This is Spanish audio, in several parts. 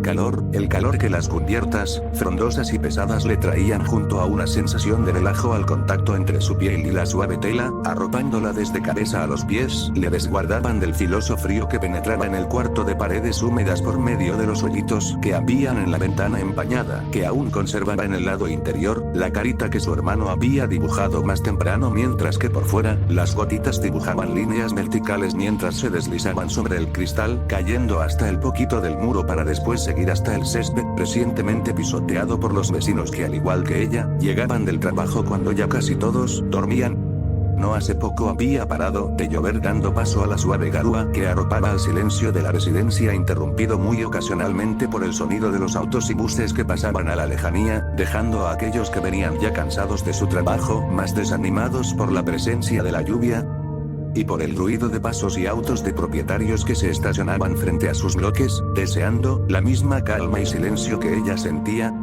el calor que las cubiertas, frondosas y pesadas le traían junto a una sensación de relajo al contacto entre su piel y la suave tela, arropándola desde cabeza a los pies, le resguardaban del filoso frío que penetraba en el cuarto de paredes húmedas por medio de los hoyitos que habían en la ventana empañada, que aún conservaba en el lado interior, la carita que su hermano había dibujado más temprano, mientras que por fuera, las gotitas dibujaban líneas verticales mientras se deslizaban sobre el cristal, cayendo hasta el poquito del muro para después seguir hasta el césped, recientemente pisoteado por los vecinos que al igual que ella, llegaban del trabajo cuando ya casi todos dormían. No hace poco había parado de llover, dando paso a la suave garúa que arropaba al silencio de la residencia, interrumpido muy ocasionalmente por el sonido de los autos y buses que pasaban a la lejanía, dejando a aquellos que venían ya cansados de su trabajo, más desanimados por la presencia de la lluvia y por el ruido de pasos y autos de propietarios que se estacionaban frente a sus bloques, deseando la misma calma y silencio que ella sentía.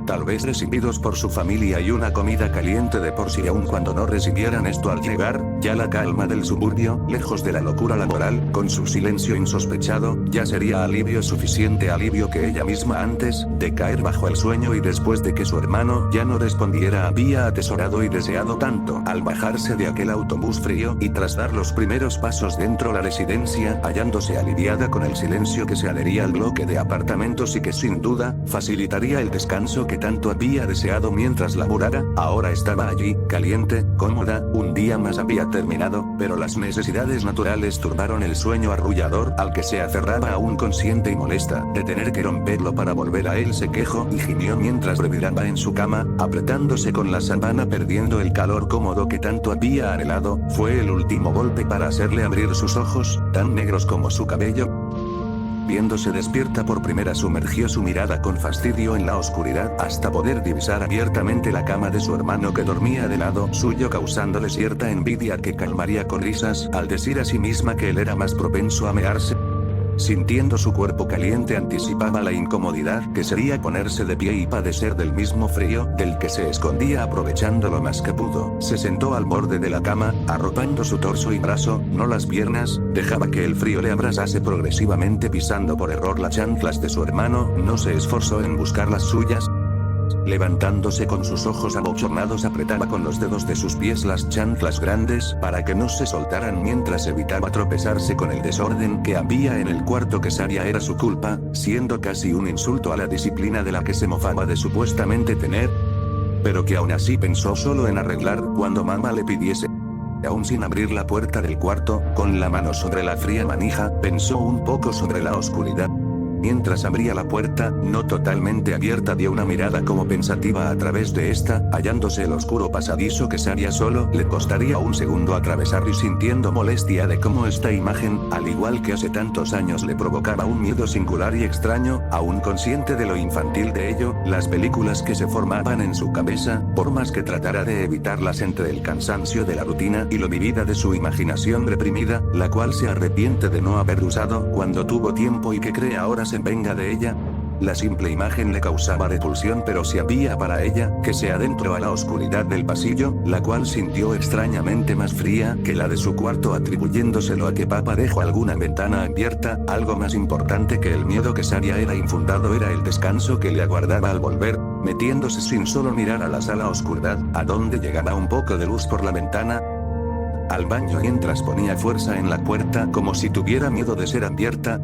Tal vez recibidos por su familia y una comida caliente de por sí, aun cuando no recibieran esto al llegar, ya la calma del suburbio, lejos de la locura laboral, con su silencio insospechado, ya sería alivio suficiente, alivio que ella misma antes de caer bajo el sueño y después de que su hermano ya no respondiera había atesorado y deseado tanto. Al bajarse de aquel autobús frío y tras dar los primeros pasos dentro la residencia, hallándose aliviada con el silencio que se adhería al bloque de apartamentos y que sin duda facilitaría el descanso que tanto había deseado mientras laborara, ahora estaba allí, caliente, cómoda, un día más había terminado, pero las necesidades naturales turbaron el sueño arrullador al que se aferraba aún consciente y molesta de tener que romperlo para volver a él. Se quejó y gimió mientras reviraba en su cama, apretándose con la sábana, perdiendo el calor cómodo que tanto había anhelado. Fue el último golpe para hacerle abrir sus ojos, tan negros como su cabello. Viéndose despierta por primera, sumergió su mirada con fastidio en la oscuridad hasta poder divisar abiertamente la cama de su hermano que dormía de lado suyo, causándole cierta envidia que calmaría con risas al decir a sí misma que él era más propenso a mearse. Sintiendo su cuerpo caliente, anticipaba la incomodidad que sería ponerse de pie y padecer del mismo frío del que se escondía, aprovechando lo más que pudo. Se sentó al borde de la cama, arropando su torso y brazo, no las piernas, dejaba que el frío le abrasase progresivamente, pisando por error las chanclas de su hermano, no se esforzó en buscar las suyas. Levantándose con sus ojos abochornados, apretaba con los dedos de sus pies las chanclas grandes para que no se soltaran mientras evitaba tropezarse con el desorden que había en el cuarto, que sabía era su culpa, siendo casi un insulto a la disciplina de la que se mofaba de supuestamente tener, pero que aún así pensó solo en arreglar cuando mamá le pidiese. Aún sin abrir la puerta del cuarto, con la mano sobre la fría manija, pensó un poco sobre la oscuridad. Mientras abría la puerta, no totalmente abierta, dio una mirada como pensativa a través de esta, hallándose el oscuro pasadizo que sabía solo le costaría un segundo atravesar, y sintiendo molestia de cómo esta imagen, al igual que hace tantos años, le provocaba un miedo singular y extraño, aún consciente de lo infantil de ello, las películas que se formaban en su cabeza, por más que tratara de evitarlas entre el cansancio de la rutina y lo vivida de su imaginación reprimida, la cual se arrepiente de no haber usado cuando tuvo tiempo y que cree ahora se venga de ella. La simple imagen le causaba repulsión, pero si había para ella que se adentró a la oscuridad del pasillo, la cual sintió extrañamente más fría que la de su cuarto, atribuyéndoselo a que papá dejó alguna ventana abierta. Algo más importante que el miedo que sabía era infundado era el descanso que le aguardaba al volver, metiéndose sin solo mirar a la sala oscuridad, a donde llegaba un poco de luz por la ventana, al baño, mientras ponía fuerza en la puerta como si tuviera miedo de ser abierta.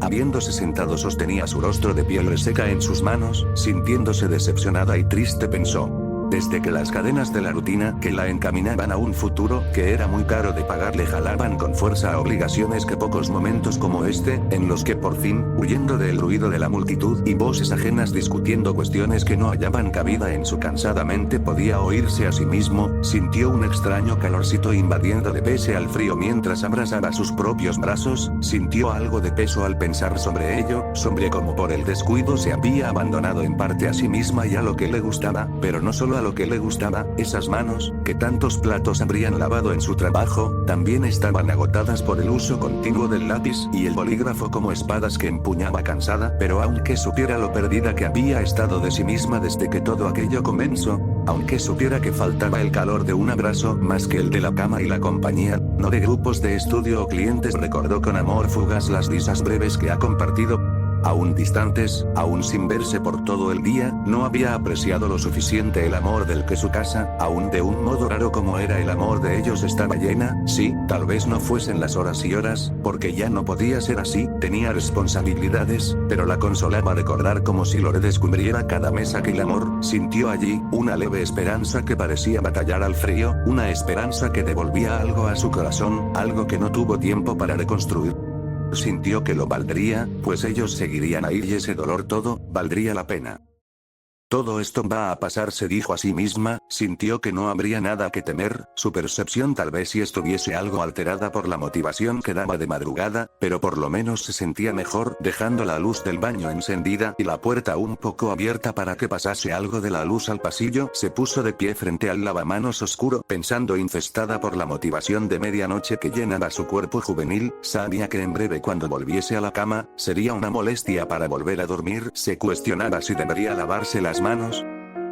Habiéndose sentado, sostenía su rostro de piel reseca en sus manos, sintiéndose decepcionada y triste, pensó. Desde que las cadenas de la rutina que la encaminaban a un futuro que era muy caro de pagar le jalaban con fuerza a obligaciones que pocos momentos como este, en los que por fin, huyendo del ruido de la multitud y voces ajenas discutiendo cuestiones que no hallaban cabida en su cansada mente, podía oírse a sí mismo, sintió un extraño calorcito invadiéndole pese al frío mientras abrazaba sus propios brazos, sintió algo de peso al pensar sobre ello, sobre cómo por el descuido se había abandonado en parte a sí misma y a lo que le gustaba, pero no solo a lo que le gustaba, esas manos, que tantos platos habrían lavado en su trabajo, también estaban agotadas por el uso continuo del lápiz y el bolígrafo como espadas que empuñaba cansada, pero aunque supiera lo perdida que había estado de sí misma desde que todo aquello comenzó, aunque supiera que faltaba el calor de un abrazo más que el de la cama y la compañía, no de grupos de estudio o clientes, recordó con amor fugaz las risas breves que ha compartido. aún distantes, aún sin verse por todo el día, no había apreciado lo suficiente el amor del que su casa, aún de un modo raro como era el amor de ellos, estaba llena. Sí, tal vez no fuesen las horas y horas, porque ya no podía ser así, tenía responsabilidades, pero la consolaba recordar como si lo redescubriera cada mes aquel amor. Sintió allí una leve esperanza que parecía batallar al frío, una esperanza que devolvía algo a su corazón, algo que no tuvo tiempo para reconstruir. Sintió que lo valdría, pues ellos seguirían ahí y ese dolor todo, valdría la pena. Todo esto va a pasar, se dijo a sí misma, sintió que no habría nada que temer, su percepción tal vez si estuviese algo alterada por la motivación que daba de madrugada, pero por lo menos se sentía mejor, dejando la luz del baño encendida y la puerta un poco abierta para que pasase algo de la luz al pasillo, se puso de pie frente al lavamanos oscuro, pensando, infestada por la motivación de medianoche que llenaba su cuerpo juvenil, sabía que en breve cuando volviese a la cama, sería una molestia para volver a dormir, se cuestionaba si debería lavarse las manos.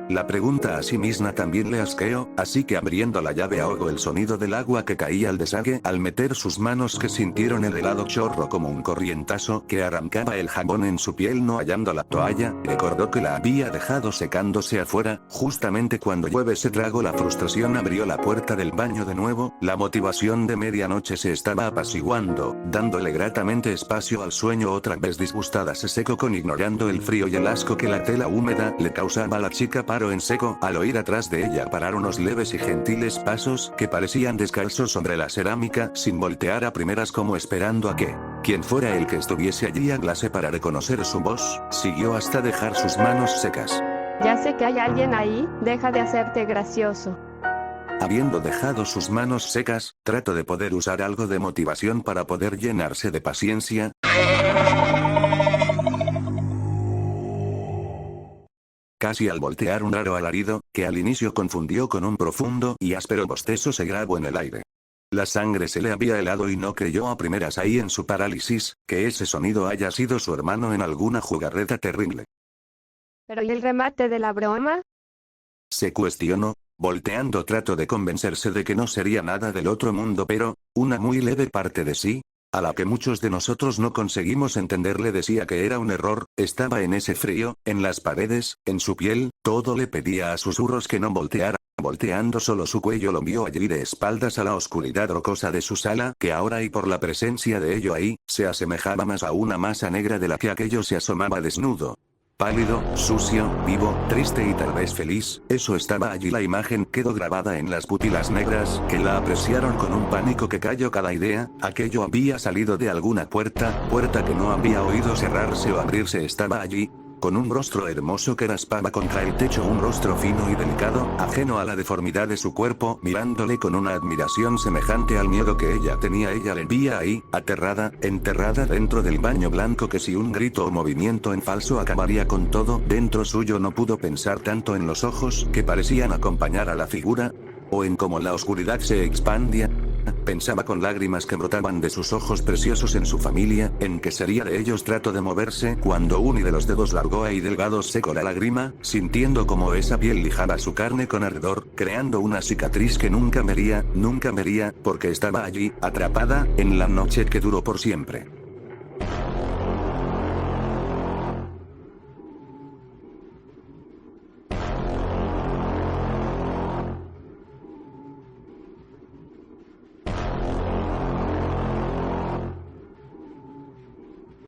La pregunta a sí misma también le asqueó, así que abriendo la llave ahogó el sonido del agua que caía al desague al meter sus manos, que sintieron el helado chorro como un corrientazo que arrancaba el jabón en su piel. No hallando la toalla, recordó que la había dejado secándose afuera. Justamente cuando llueve se tragó la frustración, abrió la puerta del baño de nuevo, la motivación de medianoche se estaba apaciguando, dándole gratamente espacio al sueño. Otra vez disgustada se secó con ignorando el frío y el asco que la tela húmeda le causaba. La chica paró en seco, al oír atrás de ella parar unos leves y gentiles pasos que parecían descalzos sobre la cerámica, sin voltear a primeras como esperando a que quien fuera el que estuviese allí hablase para reconocer su voz, siguió hasta dejar sus manos secas. Ya sé que hay alguien ahí, deja de hacerte gracioso. Habiendo dejado sus manos secas, trató de poder usar algo de motivación para poder llenarse de paciencia. Casi al voltear, un raro alarido, que al inicio confundió con un profundo y áspero bostezo, se grabó en el aire. La sangre se le había helado y no creyó a primeras, ahí en su parálisis, que ese sonido haya sido su hermano en alguna jugarreta terrible. ¿Pero y el remate de la broma? Se cuestionó, volteando. Trató de convencerse de que no sería nada del otro mundo, pero una muy leve parte de sí, a la que muchos de nosotros no conseguimos entender, le decía que era un error. Estaba en ese frío, en las paredes, en su piel, todo le pedía a susurros que no volteara. Volteando solo su cuello lo vio allí de espaldas a la oscuridad rocosa de su sala, que ahora, y por la presencia de ello ahí, se asemejaba más a una masa negra de la que aquello se asomaba desnudo. Pálido, sucio, vivo, triste y tal vez feliz, eso estaba allí. La imagen quedó grabada en las pupilas negras, que la apreciaron con un pánico que cayó cada idea. Aquello había salido de alguna puerta que no había oído cerrarse o abrirse. Estaba allí, con un rostro hermoso que raspaba contra el techo, un rostro fino y delicado, ajeno a la deformidad de su cuerpo, mirándole con una admiración semejante al miedo que ella tenía. Ella le veía ahí, aterrada, enterrada dentro del baño blanco, que si un grito o movimiento en falso acabaría con todo. Dentro suyo no pudo pensar tanto en los ojos que parecían acompañar a la figura, o en cómo la oscuridad se expandía. Pensaba con lágrimas que brotaban de sus ojos preciosos en su familia, en que sería de ellos. Trató de moverse, cuando uno de los dedos largó y delgado secó la lágrima, sintiendo como esa piel lijaba su carne con ardor, creando una cicatriz que nunca vería, porque estaba allí, atrapada, en la noche que duró por siempre.